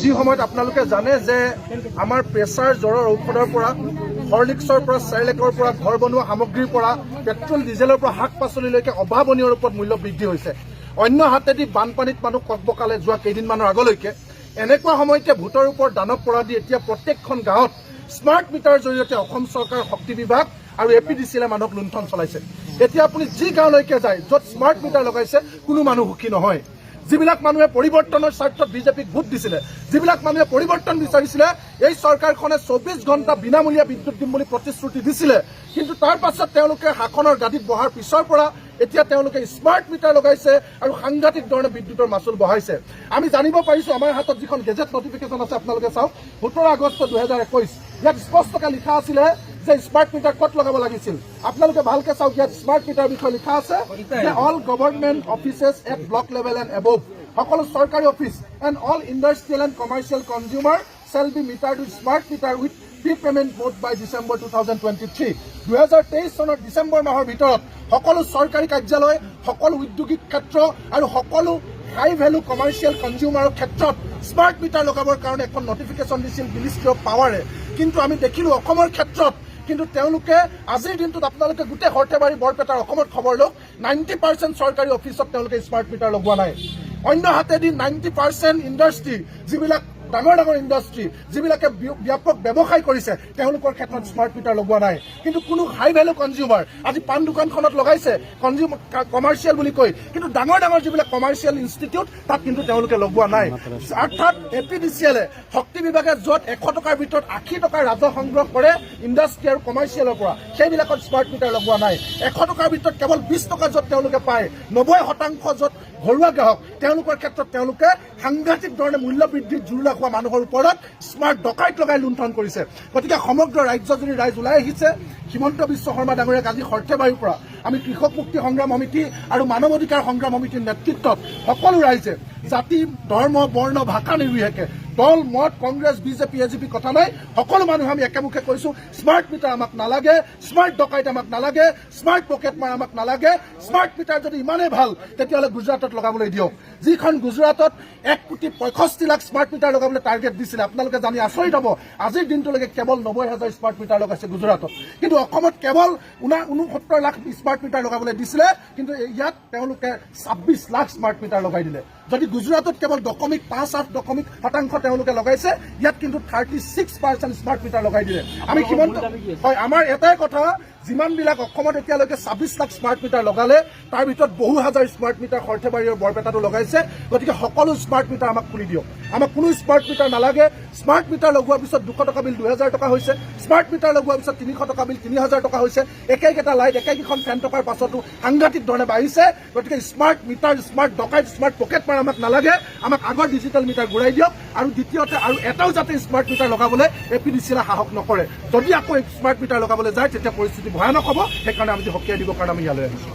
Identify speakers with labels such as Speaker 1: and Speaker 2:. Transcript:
Speaker 1: যি সময়ত আপোনালোকে জানে যে আমাৰ প্ৰেছাৰ জ্বৰৰ ঔষধৰ পৰা হৰলিক্সৰ পৰা চেৰেলেকৰ পৰা ঘৰ বনোৱা সামগ্ৰীৰ পৰা পেট্ৰল ডিজেলৰ পৰা শাক পাচলিলৈকে অভাৱনীয় ৰূপত মূল্য বৃদ্ধি হৈছে। অন্য হাতেদি বানপানীত মানুহ ককবকালে যোৱা কেইদিনমানৰ আগলৈকে এনেকুৱা সময়তে ভোটৰ ওপৰত দানৱ পৰা দি এতিয়া প্ৰত্যেকখন গাঁৱত স্মাৰ্ট মিটাৰৰ জৰিয়তে অসম চৰকাৰৰ শক্তি বিভাগ আৰু APDCL মানুহক লুণ্ঠন চলাইছে। এতিয়া আপুনি যি গাঁৱলৈকে যায় য'ত স্মাৰ্ট মিটাৰ লগাইছে কোনো মানুহ সুখী নহয়। যিবিলাক মানুহে পৰিৱৰ্তনৰ স্বাৰ্থত বিজেপিক ভোট দিছিলে, যিবিলাক মানুহে পৰিৱৰ্তন বিচাৰিছিলে, এই চৰকাৰখনে 24 ঘণ্টা বিনামূলীয়া বিদ্যুৎ দিম বুলি প্ৰতিশ্ৰুতি দিছিলে, কিন্তু তাৰ পাছত তেওঁলোকে শাসনৰ গাদীত বহাৰ পিছৰ পৰা এতিয়া তেওঁলোকে স্মাৰ্ট মিটাৰ লগাইছে আৰু সাংঘাতিক ধৰণে বিদ্যুতৰ মাচুল বঢ়াইছে। আমি জানিব পাৰিছো আমাৰ হাতত যিখন গেজেট নটিফিকেশ্যন আছে, আপোনালোকে চাওক 17 আগষ্ট 2021 ইয়াত স্পষ্টকৈ লিখা আছিলে যে স্মাৰ্ট মিটাৰ ক'ত লগাব লাগিছিল। আপোনালোকে ভালকে চাওক, ইয়াত স্মাৰ্ট মিটাৰ বিষয়ে লিখা আছে যে all government offices at block level and above, সকলো চৰকাৰী office and all industrial and commercial consumer shall be meter with smart meter with prepayment mode by December 2023। 2023 চনৰ ডিচেম্বৰ মাহৰ ভিতৰত সকলো চৰকাৰী কাৰ্যালয়, সকলো উদ্যোগিক ক্ষেত্ৰ আৰু সকলো হাই ভেলু কমাৰ্চিয়েল কনজিউমাৰৰ ক্ষেত্ৰত স্মাৰ্ট মিটাৰ লগাবৰ কাৰণে এখন নটিফিকেশ্যন দিছিল মিনিষ্ট্ৰী অফ পাৱাৰে। কিন্তু আমি দেখিলোঁ অসমৰ ক্ষেত্ৰত কিন্তু তেওঁলোকে আজিৰ দিনটোত আপোনালোকে গোটেই সৰ্থেবাৰী বৰপেটাৰ অসমত খবৰ লওক 90% চৰকাৰী অফিচত তেওঁলোকে স্মাৰ্ট মিটাৰ লগোৱা নাই। অন্য হাতেদি 90% ইণ্ডাষ্ট্ৰী, যিবিলাক ডাঙৰ ডাঙৰ ইণ্ডাষ্ট্ৰী, যিবিলাকে ব্যাপক ব্যৱসায় কৰিছে, তেওঁলোকৰ ক্ষেত্ৰত স্মাৰ্ট মিটাৰ লগোৱা নাই। কিন্তু কোনো হাই ভেলু কনজিউমাৰ, আজি পাণ দোকানখনত লগাইছে কমাৰ্চিয়েল বুলি কৈ, কিন্তু ডাঙৰ ডাঙৰ যিবিলাক কমাৰ্চিয়েল ইনষ্টিটিউট তাত কিন্তু তেওঁলোকে লগোৱা নাই। অৰ্থাৎ APDCL শক্তি বিভাগে য'ত 100 টকাৰ ভিতৰত 80 টকাৰ ৰাজহ সংগ্ৰহ কৰে ইণ্ডাষ্ট্ৰী আৰু কমাৰ্চিয়েলৰ পৰা, সেইবিলাকত স্মাৰ্ট মিটাৰ লগোৱা নাই। 100 টকাৰ ভিতৰত কেৱল 20 টকা য'ত তেওঁলোকে পায়, 90% য'ত ঘৰুৱা গ্ৰাহক, তেওঁলোকৰ ক্ষেত্ৰত তেওঁলোকে সাংঘাতিক ধৰণে মূল্য বৃদ্ধিৰ জোৰ লগোৱা মানুহৰ ওপৰত স্মাৰ্ট ডকাইত লগাই লুণ্ঠন কৰিছে। গতিকে সমগ্ৰ ৰাজ্যজুৰি ৰাইজ ওলাই আহিছে। হিমন্ত বিশ্ব শৰ্মা ডাঙৰীয়াক আজি সৰ্থেবাৰীৰ পৰা আমি কৃষক মুক্তি সংগ্ৰাম সমিতি আৰু মানৱ অধিকাৰ সংগ্ৰাম সমিতিৰ নেতৃত্বত সকলো ৰাইজে জাতি, ধৰ্ম, বৰ্ণ, ভাষা নিৰ্বিশেষে দল, মত, কংগ্ৰেছ, বিজেপি, AGP কথা নাই, সকলো মানুহে আমি একেমুখে কৈছো স্মাৰ্ট মিটাৰ আমাক নালাগে, স্মাৰ্ট ডকাইত আমাক নালাগে, স্মাৰ্ট পকেট মাৰ আমাক নালাগে। স্মাৰ্ট মিটাৰ যদি ইমানেই ভাল তেতিয়াহ'লে গুজৰাটত লগাবলৈ দিয়ক, যিখন গুজৰাটত 1,65,00,000 স্মাৰ্ট মিটাৰ লগাবলৈ টাৰ্গেট দিছিলে। আপোনালোকে জানি আচৰিত হ'ব, আজিৰ দিনটোলৈকে কেৱল 90,000 স্মাৰ্ট মিটাৰ লগাইছে গুজৰাটত, কিন্তু অসমত কেৱল 69 লাখ স্মাৰ্ট মিটাৰ লগাবলৈ দিছিলে, কিন্তু ইয়াত তেওঁলোকে 26 লাখ স্মাৰ্ট মিটাৰ লগাই দিলে। যদি গুজৰাটত কেৱল 0.58% তেওঁলোকে লগাইছে, ইয়াত কিন্তু 36% স্মাৰ্ট মিটাৰ লগাই দিলে। আমি কিমান হয়, আমাৰ এটাই কথা, যিমানবিলাক অসমত এতিয়ালৈকে 26 লাখ স্মাৰ্ট মিটাৰ লগালে, তাৰ ভিতৰত বহু হাজাৰ স্মাৰ্ট মিটাৰ সৰ্থেবাৰী আৰু বৰপেটাতো লগাইছে। গতিকে সকলো স্মাৰ্ট মিটাৰ আমাক খুলি দিয়ক, আমাক কোনো স্মাৰ্ট মিটাৰ নালাগে। স্মাৰ্ট মিটাৰ লগোৱাৰ পিছত 200 টকা বিল 2,000 টকা হৈছে, স্মাৰ্ট মিটাৰ লগোৱাৰ পিছত 300 টকা বিল 3,000 টকা হৈছে। একেইকেইটা লাইট, একেইকেইখন ফেন টকাৰ পাছতো সাংঘাতিক ধৰণে বাঢ়িছে। গতিকে স্মাৰ্ট মিটাৰ, স্মাৰ্ট ডকাইত, স্মাৰ্ট পকেট মাৰ আমাক নালাগে, আমাক আগৰ ডিজিটেল মিটাৰ ঘূৰাই দিয়ক। আৰু দ্বিতীয়তে আৰু এটাও যাতে স্মাৰ্ট মিটাৰ লগাবলৈ APDCL সাহস নকৰে। যদি আকৌ স্মাৰ্ট মিটাৰ লগাবলৈ যায় তেতিয়া পৰিস্থিতি ভয়ানক হ'ব। সেইকাৰণে আমি সকীয়াই দিবৰ কাৰণে আমি ইয়ালৈ আহিছোঁ।